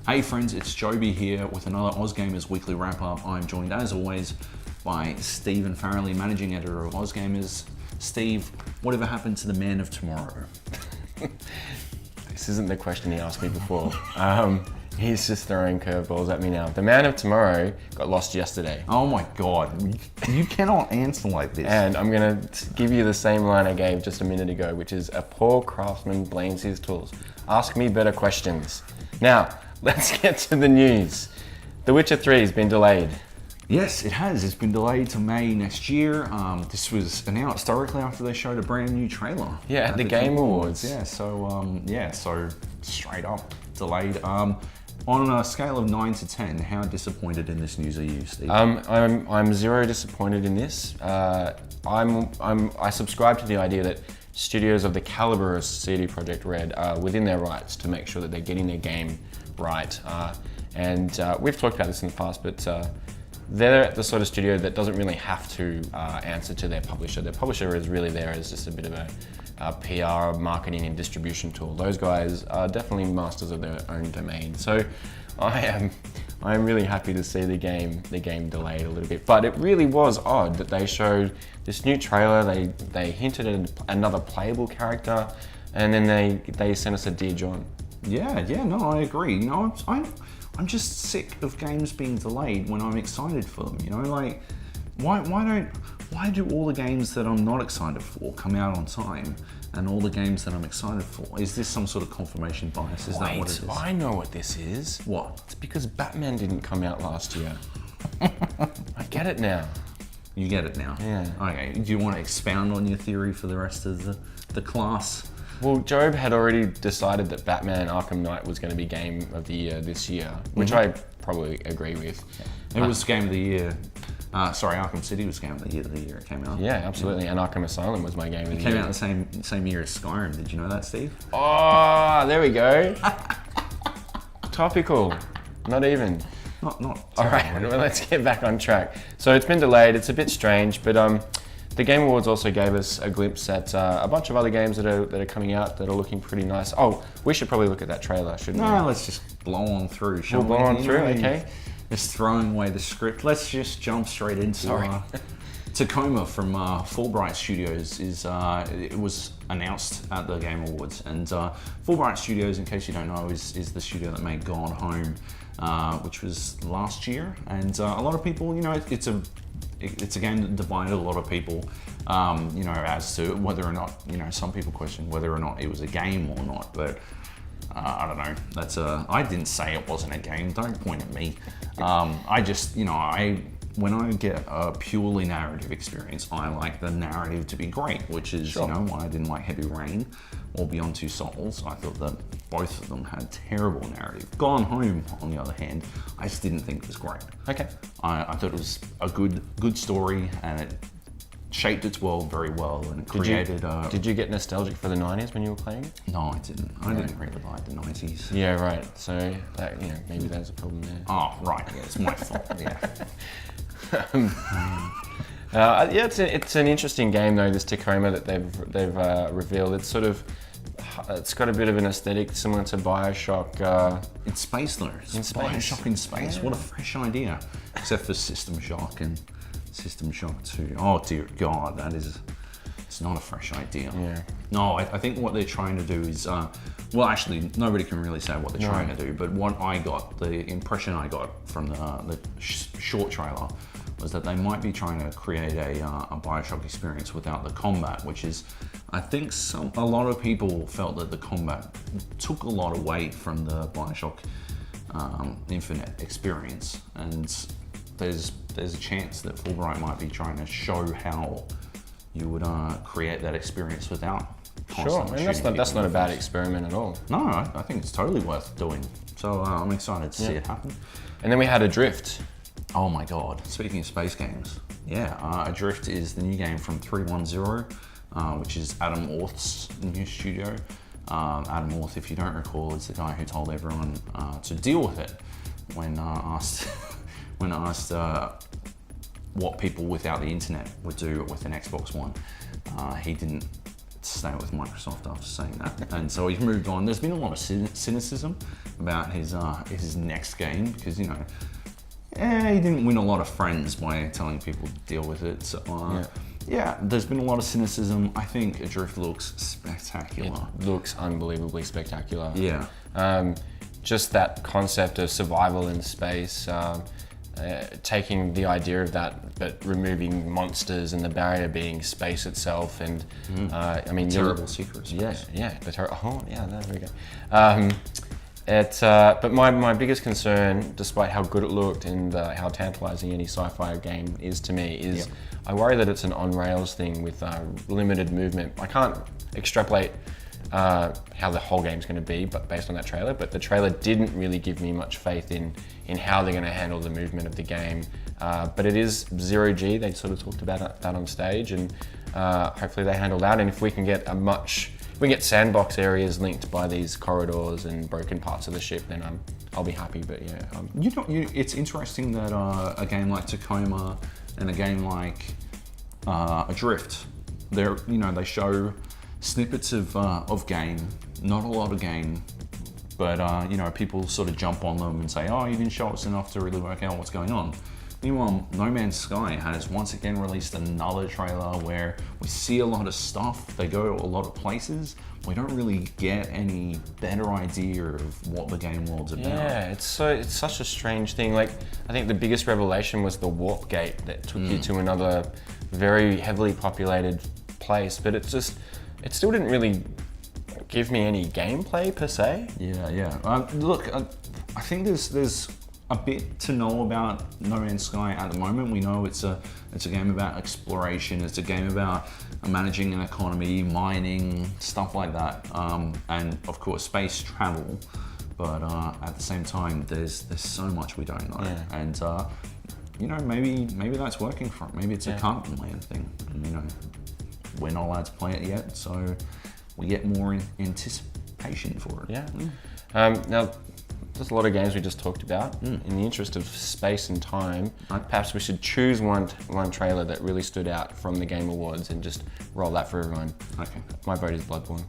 Hey friends, it's Joby here with another AusGamers weekly wrap up. I'm joined as always by Steve and Farrelly, managing editor of AusGamers. Steve, whatever happened to the man of tomorrow? This isn't the question he asked me before. He's just throwing curveballs at me now. The man of tomorrow got lost yesterday. Oh my God, you cannot answer like this. And I'm gonna give you the same line I gave just a minute ago, which is a poor craftsman blames his tools. Ask me better questions. Now, let's get to the news. The Witcher 3 has been delayed. Yes, it has. It's been delayed to May next year. This was announced directly after they showed a brand new trailer. Yeah, at the Game Awards. Yeah, so straight up delayed. On a scale of 9 to 10, how disappointed in this news are you, Steve? I'm zero disappointed in this. I subscribe to the idea that studios of the caliber of CD Projekt Red are within their rights to make sure that they're getting their game right. We've talked about this in the past, but they're the sort of studio that doesn't really have to answer to their publisher. Their publisher is really there as just a bit of a PR, marketing and distribution tool. Those guys are definitely masters of their own domain. So I am really happy to see the game delayed a little bit. But it really was odd that they showed this new trailer. They hinted at another playable character, and then they sent us a Dear John. Yeah, no, I agree. You know, I'm just sick of games being delayed when I'm excited for them. You know, like why do all the games that I'm not excited for come out on time, and all the games that I'm excited for? Is this some sort of confirmation bias? Is that what it is? I know what this is. What? It's because Batman didn't come out last year. I get it now. You get it now? Yeah. Okay, do you want to expound on your theory for the rest of the class? Well, Joab had already decided that Batman Arkham Knight was going to be Game of the Year this year, which I probably agree with. Yeah. It was Game of the Year. Arkham City was Game of the Year it came out. Yeah, absolutely. And Arkham Asylum was my Game of the Year. It came out the same year as Skyrim. Did you know that, Steve? Oh, there we go. Topical. Not even. Not. All right, well, let's get back on track. So it's been delayed. It's a bit strange, but the Game Awards also gave us a glimpse at a bunch of other games that are coming out that are looking pretty nice. Oh, we should probably look at that trailer, shouldn't we? No, let's just blow on through, shall we? We'll blow on through, okay. Just throwing away the script. Let's just jump straight into Tacoma from Fulbright Studios. It was announced at the Game Awards, and Fulbright Studios, in case you don't know, is the studio that made Gone Home, which was last year. And a lot of people, you know, it's a game that divided a lot of people, you know, as to whether or not, you know, some people question whether or not it was a game or not, but I don't know. I didn't say it wasn't a game. Don't point at me. I just, you know, when I get a purely narrative experience, I like the narrative to be great, which is, you know, why I didn't like Heavy Rain or Beyond Two Souls. I thought that both of them had terrible narrative. Gone Home, on the other hand, I just didn't think it was great. Okay. I thought it was a good story, and it shaped its world very well, and it created. Did you get nostalgic for the 90s when you were playing it? No, I didn't. I didn't really like the 90s. Yeah, right. So that, you know, maybe there's a problem there. Oh, right. Yeah, it's my fault. Yeah. Yeah, it's an interesting game though. This Tacoma that they've revealed. It's got a bit of an aesthetic similar to BioShock. In space though. In space. BioShock in space. Yeah. What a fresh idea. Except for System Shock and System Shock 2. Oh dear God, it's not a fresh idea. Yeah. No, I think what they're trying to do is, well, actually, nobody can really say what they're trying to do, but what I got, the impression I got from the short trailer was that they might be trying to create a BioShock experience without the combat, which is, I think a lot of people felt that the combat took a lot away from the BioShock Infinite experience, and there's a chance that Fulbright might be trying to show how you would create that experience without constantly shooting. Sure, and that's not a bad experiment at all. No, I think it's totally worth doing. So I'm excited to see it happen. And then we had Adrift. Oh my God, speaking of space games. Yeah, Adrift is the new game from 310, which is Adam Orth's new studio. Adam Orth, if you don't recall, is the guy who told everyone to deal with it when asked what people without the internet would do with an Xbox One. He didn't stay with Microsoft after saying that. And so he's moved on. There's been a lot of cynicism about his next game because, you know, he didn't win a lot of friends by telling people to deal with it. So, yeah, there's been a lot of cynicism. I think Adrift looks spectacular. It looks unbelievably spectacular. Yeah. Just that concept of survival in space, taking the idea of that, but removing monsters and the barrier being space itself, and I mean, terrible secret space. Yeah, there we go. But my biggest concern, despite how good it looked and how tantalizing any sci-fi game is to me, is I worry that it's an on-rails thing with limited movement. I can't extrapolate how the whole game's going to be, but based on that trailer. But the trailer didn't really give me much faith in how they're going to handle the movement of the game. But it is 0G. They sort of talked about that on stage, and hopefully they handle that. And if we can get sandbox areas linked by these corridors and broken parts of the ship, then I'll be happy. But yeah, it's interesting that a game like Tacoma and a game like Adrift, they show snippets of game, not a lot of game, but people sort of jump on them and say, oh, you didn't show us enough to really work out what's going on. Meanwhile, No Man's Sky has once again released another trailer where we see a lot of stuff, they go to a lot of places, we don't really get any better idea of what the game world's about. Yeah, it's such a strange thing. Like, I think the biggest revelation was the warp gate that took you to another very heavily populated place, but it still didn't really give me any gameplay per se. Yeah. Look, I think there's a bit to know about No Man's Sky at the moment. We know it's a game about exploration. It's a game about managing an economy, mining, stuff like that, and of course space travel. But at the same time, there's so much we don't know, and maybe that's working for it. Maybe it's a Carton Land thing. We're not allowed to play it yet, so we get more anticipation for it. Yeah. Now, there's a lot of games we just talked about. In the interest of space and time, perhaps we should choose one trailer that really stood out from the Game Awards and just roll that for everyone. Okay. My vote is Bloodborne.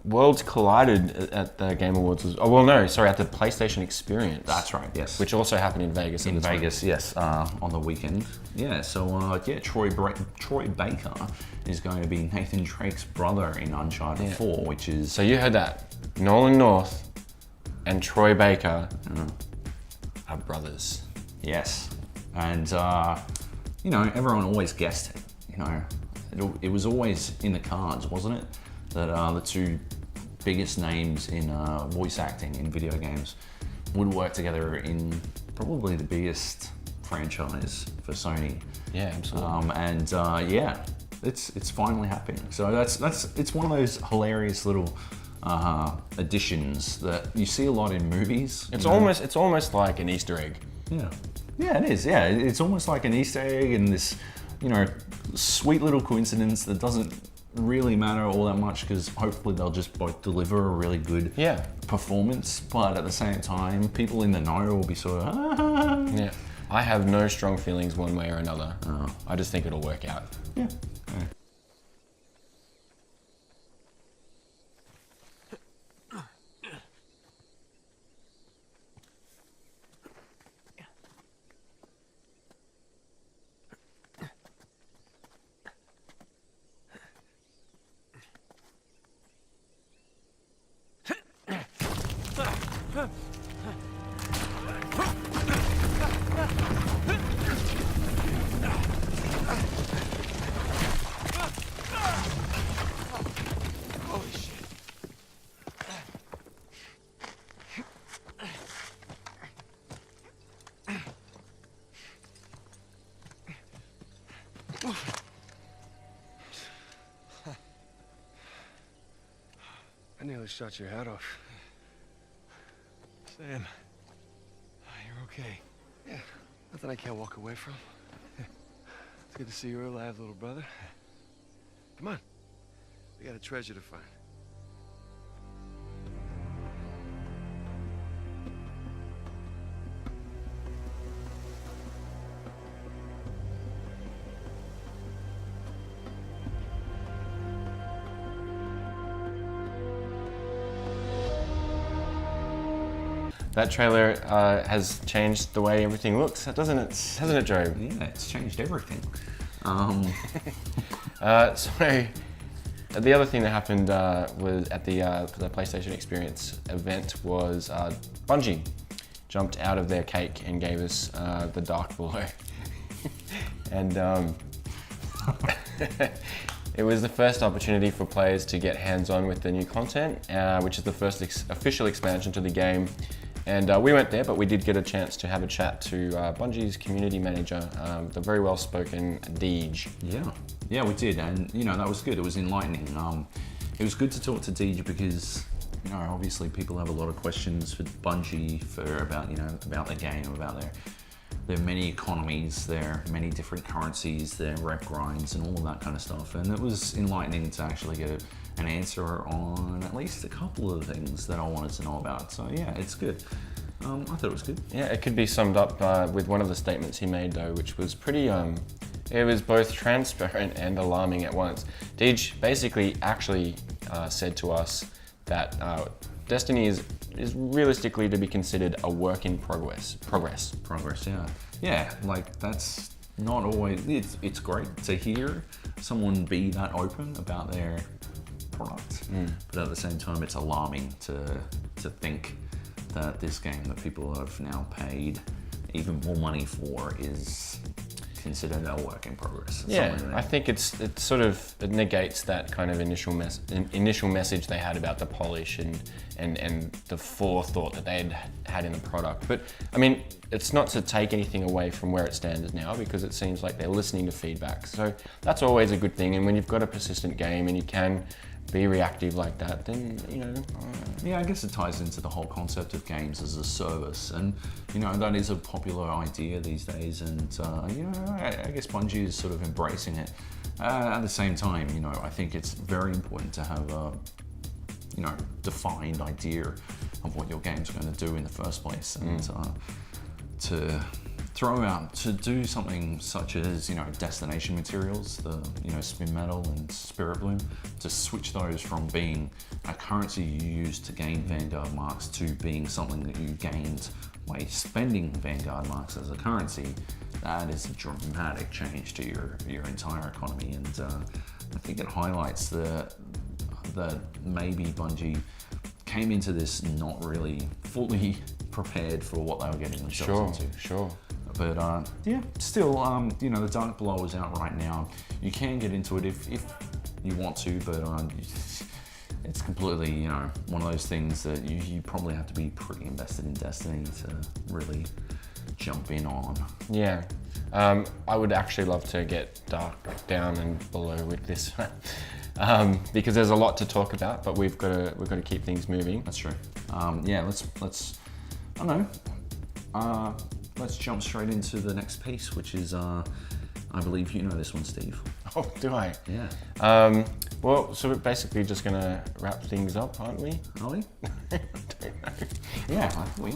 Worlds collided at the Game Awards. At the PlayStation Experience. That's right, yes. Which also happened in Vegas. In Vegas, yes, on the weekend. Yeah, so Troy Baker is going to be Nathan Drake's brother in Uncharted 4, which is... So you heard that. Nolan North and Troy Baker are brothers. Yes. And, everyone always guessed it. It was always in the cards, wasn't it? That the two biggest names in voice acting in video games would work together in probably the biggest franchise for Sony. Yeah, absolutely. It's finally happening. So it's one of those hilarious little additions that you see a lot in movies. It's almost like an Easter egg. Yeah, it is. Yeah, it's almost like an Easter egg and this, sweet little coincidence that doesn't really matter all that much because hopefully they'll just both deliver a really good performance, but at the same time people in the know will be sort of yeah. I have no strong feelings one way or another. I just think it'll work out. Yeah. Holy shit. I nearly shot your head off. Sam, you're okay. Yeah, nothing I can't walk away from. It's good to see you're alive, little brother. Come on, we got a treasure to find. That trailer has changed the way everything looks, hasn't it, Joab? Yeah, it's changed everything. So the other thing that happened was at the PlayStation Experience event was Bungie jumped out of their cake and gave us the Dark Below. And it was the first opportunity for players to get hands-on with the new content, which is the first official expansion to the game. And we weren't there, but we did get a chance to have a chat to Bungie's community manager, the very well-spoken Deej. Yeah, we did, and that was good. It was enlightening. It was good to talk to Deej because obviously people have a lot of questions for Bungie about the game, about their many economies, their many different currencies, their rep grinds, and all of that kind of stuff. And it was enlightening to actually get an answer on at least a couple of things that I wanted to know about. So yeah, it's good. I thought it was good. Yeah, it could be summed up with one of the statements he made though, which was pretty, it was both transparent and alarming at once. Deej basically actually said to us that Destiny is realistically to be considered a work in progress. Progress, yeah. Yeah, like that's not always, it's great to hear someone be that open about their product, but at the same time it's alarming to think that this game that people have now paid even more money for is considered a work in progress. Yeah, I think it negates that kind of initial message they had about the polish and the forethought that they had in the product. But I mean, it's not to take anything away from where it stands now, because it seems like they're listening to feedback. So that's always a good thing. And when you've got a persistent game and you can be reactive like that, then Yeah, I guess it ties into the whole concept of games as a service, and that is a popular idea these days, and I guess Bungie is sort of embracing it. At the same time, I think it's very important to have a defined idea of what your game's going to do in the first place, and to do something such as destination materials, the spin metal and spirit bloom, to switch those from being a currency you use to gain Vanguard marks to being something that you gained by spending Vanguard marks as a currency, that is a dramatic change to your entire economy. And I think it highlights that maybe Bungie came into this not really fully prepared for what they were getting themselves into. Sure. But yeah, still, the Dark Below is out right now. You can get into it if you want to, but it's completely, one of those things that you probably have to be pretty invested in Destiny to really jump in on. Yeah, I would actually love to get Dark down and below with this because there's a lot to talk about, but we've got to keep things moving. That's true. Yeah, let's I don't know. Let's jump straight into the next piece, which is, I believe you know this one, Steve. Oh, do I? Yeah. Well, so we're basically just going to wrap things up, aren't we? Are we? I don't know. Yeah, I think we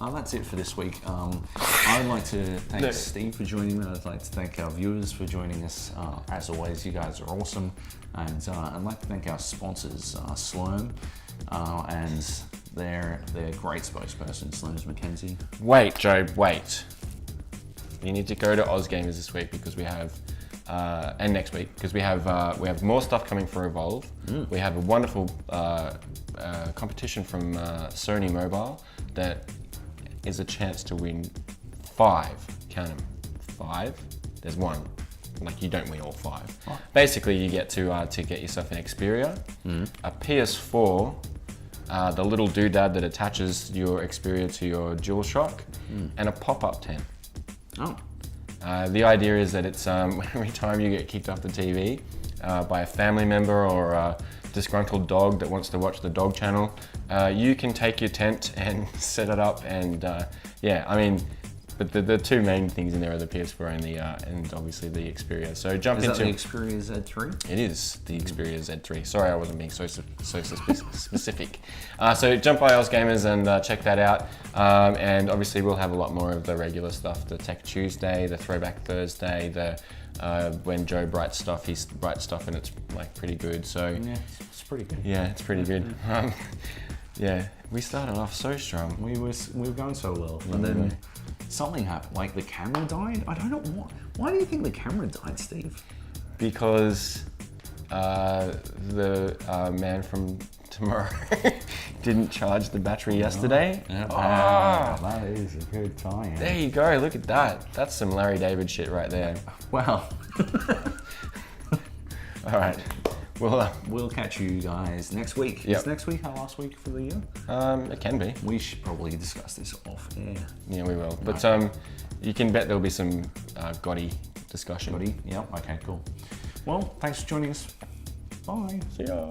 are. That's it for this week. I'd like to thank Steve for joining me. I'd like to thank our viewers for joining us. As always, you guys are awesome. And I'd like to thank our sponsors, Slurm, and their great spokesperson, Slurms Mackenzie. Wait, Joab, wait. You need to go to AusGamers this week because we have and next week, because we have more stuff coming for Evolve. We have a wonderful competition from Sony Mobile that is a chance to win 5. Count them, 5. There's one. Like, you don't win all 5. Oh. Basically, you get to get yourself an Xperia, a PS4, the little doodad that attaches your Xperia to your DualShock, and a pop-up tent. Oh. The idea is that it's every time you get kicked off the TV by a family member or a disgruntled dog that wants to watch the dog channel, you can take your tent and set it up, and yeah, I mean, but the 2 main things in there are the PS4 and obviously the Xperia. So jump into... Is that the Xperia Z3? It is the Xperia Z3. Sorry, I wasn't being so specific. So jump by AusGamers and check that out. And obviously we'll have a lot more of the regular stuff, the Tech Tuesday, the Throwback Thursday, the when Joe writes stuff, he writes stuff and it's like pretty good. So yeah, it's pretty good. Yeah, it's pretty good. Yeah, we started off so strong. We were going so well, and then something happened. Like the camera died. I don't know why. Why do you think the camera died, Steve? Because the man from tomorrow didn't charge the battery yesterday. That is a good time. There you go. Look at that. That's some Larry David shit right there. Wow. All right. We'll catch you guys next week. Yep. Is next week our last week for the year? It can be. We should probably discuss this off air. Yeah, we will. But you can bet there'll be some Gotti discussion. Yep. Okay, cool. Well, thanks for joining us. Bye. See ya.